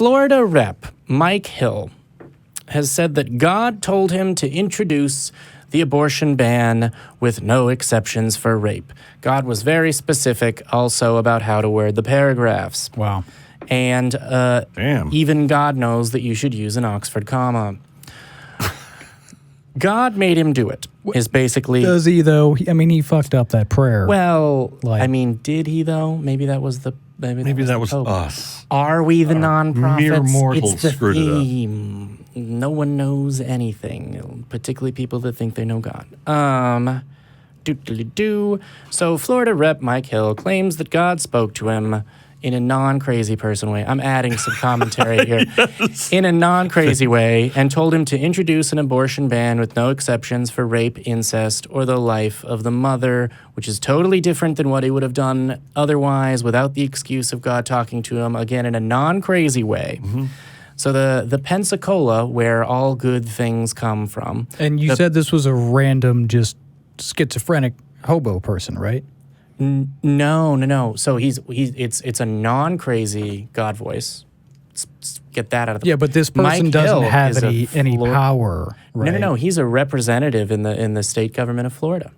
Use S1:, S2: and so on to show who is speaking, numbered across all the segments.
S1: Florida Rep Mike Hill has said that God told him to introduce the abortion ban with no exceptions for rape. God was very specific also about how to word the paragraphs.
S2: Wow.
S1: And even God knows that you should use an Oxford comma. God made him do it, is basically...
S2: Does he, though? I mean, he fucked up that prayer.
S1: Well, I mean, did he, though? Maybe that was the...
S3: Maybe that was us.
S1: Are we the non-prophets?
S3: Mere mortals
S1: it's the
S3: screwed
S1: theme. It up. No one knows anything, particularly people that think they know God. So Florida Rep Mike Hill claims that God spoke to him in a non-crazy person way. I'm adding some commentary here. Yes. In a non-crazy way, and told him to introduce an abortion ban with no exceptions for rape, incest, or the life of the mother, which is totally different than what he would have done otherwise without the excuse of God talking to him, again, in a non-crazy way. Mm-hmm. So the Pensacola, where all good things come from.
S2: And you said this was a random, just schizophrenic hobo person, right?
S1: No. So it's a non-crazy God voice. Get that out of the way.
S2: Yeah, but this person
S1: Mike
S2: doesn't
S1: Hill
S2: have any power, right?
S1: No. He's a representative in the state government of Florida.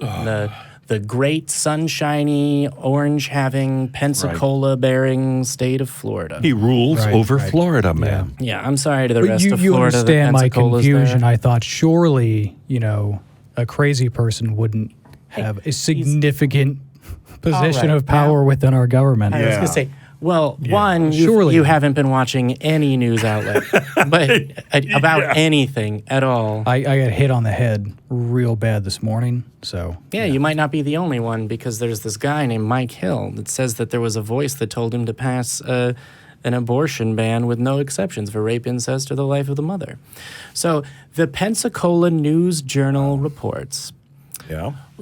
S1: The great sunshiny, orange-having, Pensacola-bearing state of Florida.
S3: He rules over Florida, man.
S1: Yeah, I'm sorry to the rest of Florida.
S2: You understand my confusion.
S1: There.
S2: I thought surely, a crazy person wouldn't have a significant position of power within our government.
S1: I was going to say, well, one, you haven't been watching any news outlet but about anything at all.
S2: I got hit on the head real bad this morning, so...
S1: Yeah, you might not be the only one, because there's this guy named Mike Hill that says that there was a voice that told him to pass an abortion ban with no exceptions for rape, incest, or the life of the mother. So the Pensacola News-Journal reports,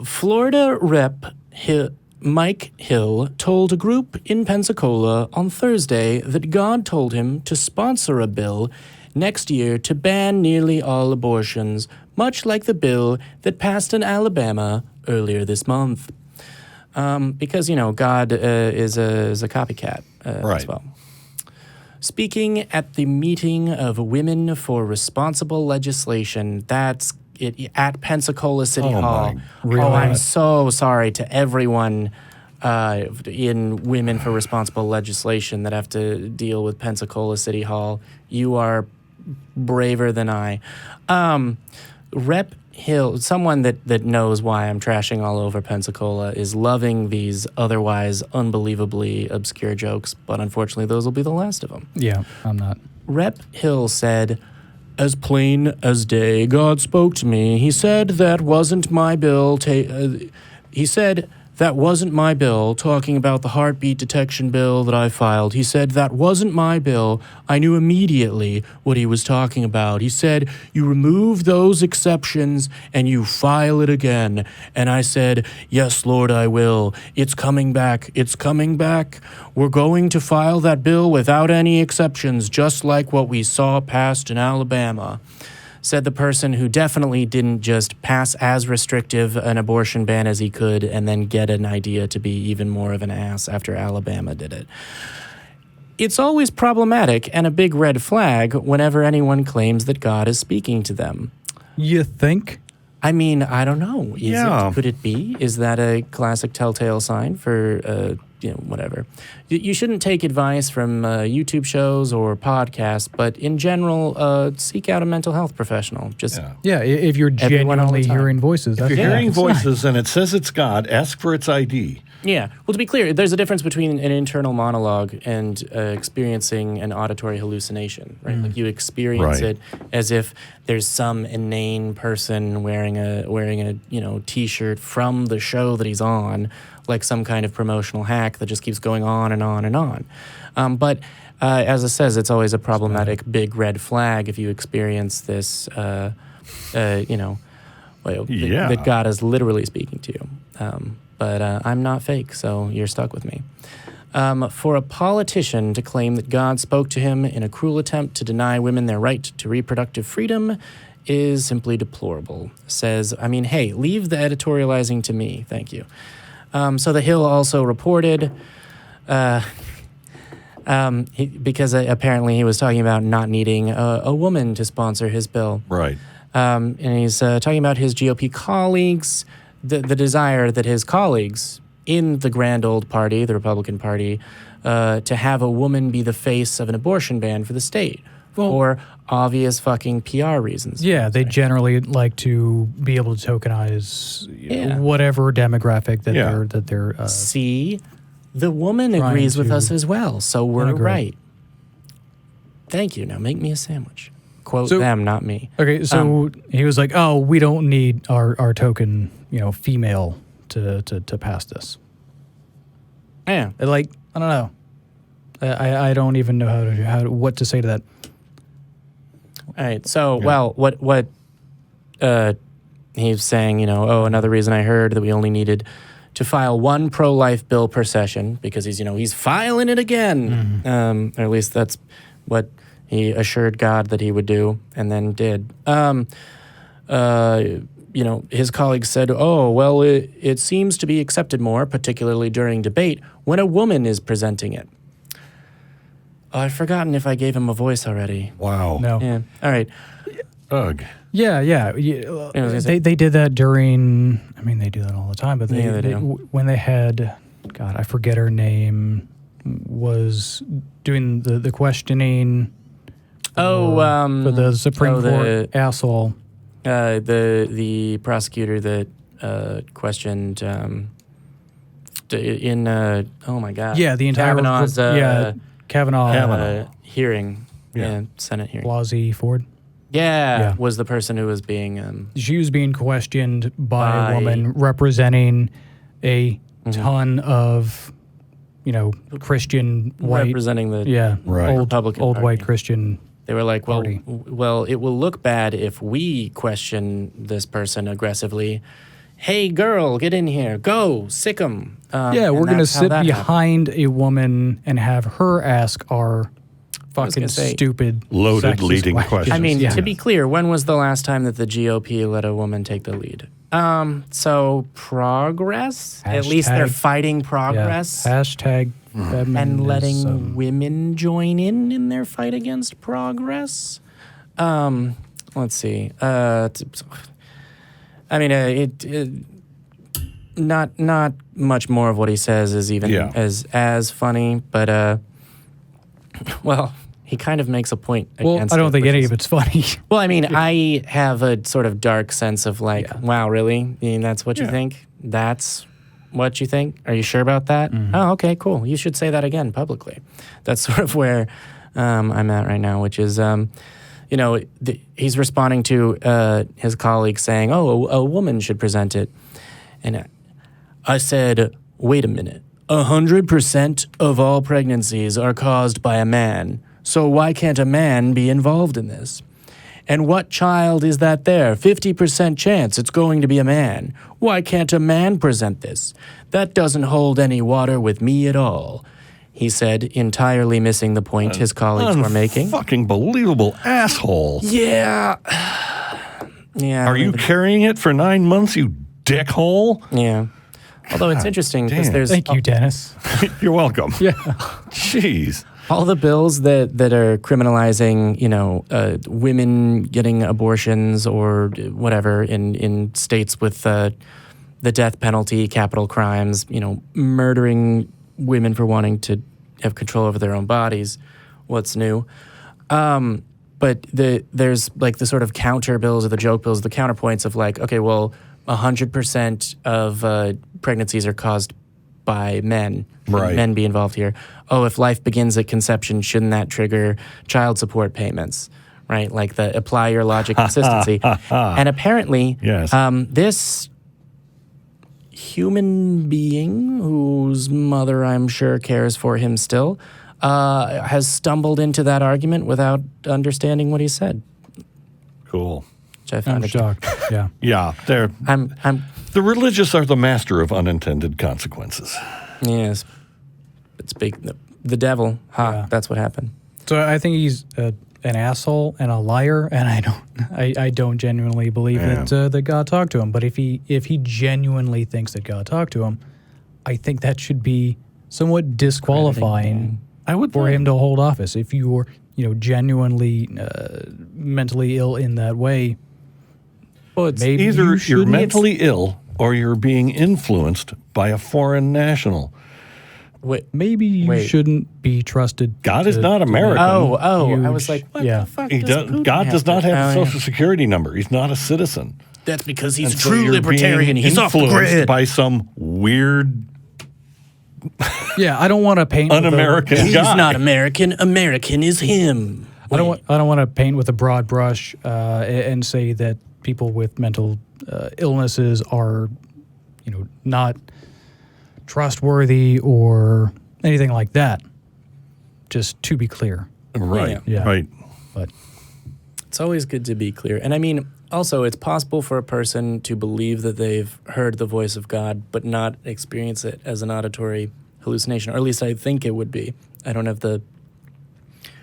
S1: Florida Rep. Mike Hill told a group in Pensacola on Thursday that God told him to sponsor a bill next year to ban nearly all abortions, much like the bill that passed in Alabama earlier this month. Because, God is a copycat as well. Speaking at the meeting of Women for Responsible Legislation, that's at Pensacola City Hall.
S2: Really?
S1: I'm so sorry to everyone in Women for Responsible Legislation that have to deal with Pensacola City Hall. You are braver than I. Rep Hill, someone that knows why I'm trashing all over Pensacola, is loving these otherwise unbelievably obscure jokes, but unfortunately those will be the last of them.
S2: Yeah, I'm not.
S1: Rep Hill said, "As plain as day, God spoke to me. He said that wasn't my bill. He said that wasn't my bill, talking about the heartbeat detection bill that I filed. He said that wasn't my bill. I knew immediately what he was talking about. He said, you remove those exceptions and you file it again. And I said, yes, Lord, I will. It's coming back. It's coming back. We're going to file that bill without any exceptions, just like what we saw passed in Alabama," said the person who definitely didn't just pass as restrictive an abortion ban as he could and then get an idea to be even more of an ass after Alabama did it. It's always problematic and a big red flag whenever anyone claims that God is speaking to them.
S2: You think?
S1: I mean, I don't know. Could it be? Is that a classic telltale sign for, whatever? You shouldn't take advice from YouTube shows or podcasts, but in general, seek out a mental health professional.
S2: If you're genuinely hearing voices.
S3: If you're hearing voices and it says it's God, ask for its ID.
S1: Yeah. Well, to be clear, there's a difference between an internal monologue and experiencing an auditory hallucination, right? Like you experience it as if there's some inane person wearing a T-shirt from the show that he's on, like some kind of promotional hack that just keeps going on and on and on. But as it says, it's always a problematic big red flag if you experience this, that God is literally speaking to you. But I'm not fake, so you're stuck with me. For a politician to claim that God spoke to him in a cruel attempt to deny women their right to reproductive freedom is simply deplorable. Says, hey, leave the editorializing to me, thank you. So the Hill also reported, Because apparently he was talking about not needing a woman to sponsor his bill.
S3: Right.
S1: And he's talking about his GOP colleagues, the desire that his colleagues in the grand old party, the Republican Party, to have a woman be the face of an abortion ban for the state for obvious fucking PR reasons.
S2: Yeah, they generally like to be able to tokenize whatever demographic that they're.
S1: See, the woman agrees with us as well, so we're right. Thank you. Now make me a sandwich. Quote them, not me.
S2: Okay, so he was like, "Oh, we don't need our token, female to pass this."
S1: Yeah,
S2: like I don't know. I don't even know what to say to that.
S1: All right. So, what he's saying, another reason I heard that we only needed to file one pro-life bill per session because he's filing it again. Or at least that's what he assured God that he would do and then did. His colleagues said, it seems to be accepted more, particularly during debate, when a woman is presenting it. I've forgotten if I gave him a voice already.
S3: Wow.
S2: No.
S1: Yeah. All right.
S3: Ugh.
S2: Yeah. They did that during. I mean, they do that all the time. But they do. When they had, God, I forget her name, was doing the questioning. For the Supreme Court asshole.
S1: The prosecutor that questioned oh my God.
S2: Yeah, the entire
S1: Kavanaugh's
S3: Kavanaugh
S1: hearing. Yeah, Senate hearing.
S2: Blasey Ford.
S1: Yeah, was the person who was being.
S2: She was being questioned by a woman representing a ton of, Christian white.
S1: Representing the
S2: old white Christian.
S1: They were like,
S2: party.
S1: well, it will look bad if we question this person aggressively. Hey, girl, get in here. Go, sick 'em.
S2: We're going to sit behind a woman and have her ask our fucking stupid,
S3: loaded leading questions.
S1: I mean, to be clear, when was the last time that the GOP let a woman take the lead? So progress? At least they're fighting progress.
S2: Yeah. Hashtag
S1: and letting women join in their fight against progress. Let's see. I mean, not much more of what he says is even as funny, but he kind of makes a point against it.
S2: I don't think any of it's funny.
S1: Well, I mean, I have a sort of dark sense of wow, really? I mean, that's what you think? That's what you think? Are you sure about that? Mm-hmm. Oh, okay, cool. You should say that again publicly. That's sort of where I'm at right now, which is, he's responding to his colleague saying, a woman should present it. And I said, wait a minute. 100% of all pregnancies are caused by a man. So why can't a man be involved in this? And what child is that there? 50% chance it's going to be a man. Why can't a man present this? That doesn't hold any water with me at all. He said, entirely missing the point his colleagues were making.
S3: Fucking believable asshole.
S1: Yeah.
S3: Are you carrying it for 9 months, you dickhole?
S1: Yeah. Although it's interesting because there's...
S2: Thank you, Denis.
S3: You're welcome.
S2: Yeah.
S3: Jeez.
S1: All the bills that are criminalizing, women getting abortions or whatever in states with the death penalty, capital crimes, murdering women for wanting to have control over their own bodies. What's new? But there's like the sort of counter bills or the joke bills, the counterpoints of 100% of pregnancies are caused by men.
S3: Right.
S1: Men be involved here. Oh, if life begins at conception, shouldn't that trigger child support payments? Right? Like the apply your logic consistency. And apparently, this human being whose mother I'm sure cares for him still has stumbled into that argument without understanding what he said.
S3: Cool.
S2: I'm shocked. Yeah.
S3: Yeah. They're.
S1: I'm.
S3: The religious are the master of unintended consequences.
S1: Yes. But the devil. That's what happened.
S2: So I think he's an asshole and a liar, and I don't genuinely believe that God talked to him. But if he genuinely thinks that God talked to him, I think that should be somewhat disqualifying. for him to hold office. If you're, genuinely mentally ill in that way,
S3: well, it's
S2: maybe
S3: either you're mentally ill or you're being influenced by a foreign national.
S2: Maybe you shouldn't be trusted.
S3: God is not American.
S1: I was like, what the fuck
S3: God does not have a Social Security number. He's not a citizen.
S1: That's because he's a true libertarian. He's off the
S3: influenced
S1: grid
S3: by some weird
S2: I don't want to paint
S3: un-American guy.
S1: He's not American. American is him.
S2: I don't want to paint with a broad brush and say that people with mental illnesses are, not trustworthy or anything like that. Just to be clear.
S3: Right. Yeah. Right.
S2: But
S1: it's always good to be clear. And I mean, also, it's possible for a person to believe that they've heard the voice of God, but not experience it as an auditory hallucination, or at least I think it would be. I don't have the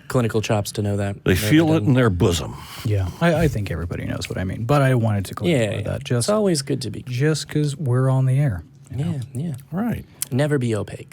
S1: clinical chops to know that.
S3: They feel it in their bosom.
S2: Yeah, I think everybody knows what I mean, but I wanted to clarify that.
S1: It's always good to be.
S2: Just because we're on the air.
S1: Yeah.
S3: Right.
S1: Never be opaque.